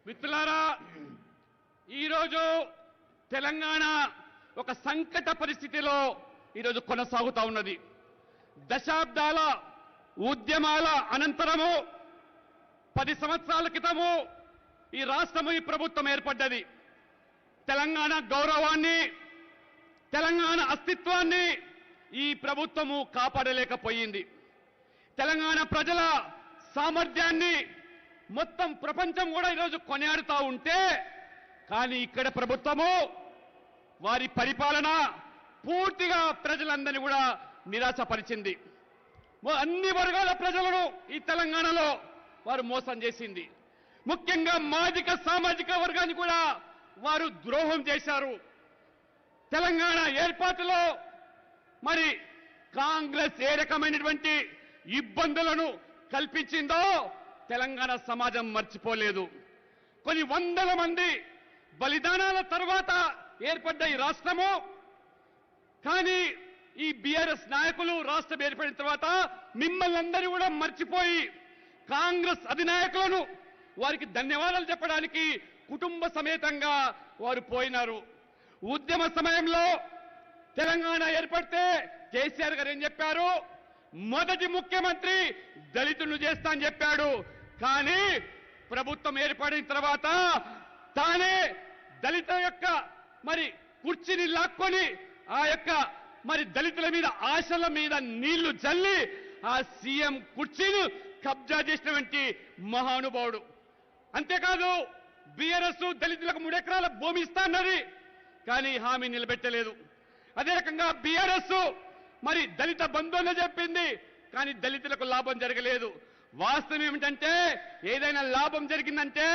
మిత్రులారా, ఈరోజు తెలంగాణ ఒక సంకట పరిస్థితిలో ఈరోజు కొనసాగుతా ఉన్నది. దశాబ్దాల ఉద్యమాల అనంతరము 10 సంవత్సరాల క్రితము ఈ రాష్ట్రము ఈ ప్రభుత్వం ఏర్పడ్డది. తెలంగాణ గౌరవాన్ని, తెలంగాణ అస్తిత్వాన్ని ఈ ప్రభుత్వము కాపాడలేకపోయింది. తెలంగాణ ప్రజల సామర్థ్యాన్ని మొత్తం ప్రపంచం కూడా ఈరోజు కొనియాడుతూ ఉంటే, కానీ ఇక్కడ ప్రభుత్వము వారి పరిపాలన పూర్తిగా ప్రజలందరినీ కూడా నిరాశపరిచింది. అన్ని వర్గాల ప్రజలను ఈ తెలంగాణలో వారు మోసం చేసింది. ముఖ్యంగా మాదిక సామాజిక వర్గాన్ని కూడా వారు ద్రోహం చేశారు. తెలంగాణ ఏర్పాటులో మరి కాంగ్రెస్ ఏ రకమైనటువంటి ఇబ్బందులను కల్పించిందో తెలంగాణ సమాజం మర్చిపోలేదు. కొన్ని వందల మంది బలిదానాల తర్వాత ఏర్పడ్డ ఈ రాష్ట్రము, కానీ ఈ బీఆర్ఎస్ నాయకులు రాష్ట్రం ఏర్పడిన తర్వాత మిమ్మల్ని అందరూ కూడా మర్చిపోయి కాంగ్రెస్ అధినాయకులను వారికి ధన్యవాదాలు చెప్పడానికి కుటుంబ సమేతంగా వారు పోయినారు. ఉద్యమ సమయంలో తెలంగాణ ఏర్పడితే కేసీఆర్ గారు ఏం చెప్పారు? మొదటి ముఖ్యమంత్రి దళితులను చేస్తా అని చెప్పాడు. కానీ ప్రభుత్వం ఏర్పడిన తర్వాత తానే దళిత యొక్క మరి కుర్చీని లాక్కొని ఆ యొక్క మరి దళితుల మీద ఆశల మీద నీళ్లు చల్లి ఆ సీఎం కుర్చీని కబ్జా చేసినటువంటి మహానుభావుడు. అంతేకాదు బీఆర్ఎస్ దళితులకు 3 ఎకరాల భూమి ఇస్తా అన్నది, కానీ హామీ నిలబెట్టలేదు. అదే రకంగా బీఆర్ఎస్ మరి దళిత బంధువులు చెప్పింది, కానీ దళితులకు లాభం జరగలేదు. వాస్తవం ఏమిటంటే ఏదైనా లాభం జరిగిందంటే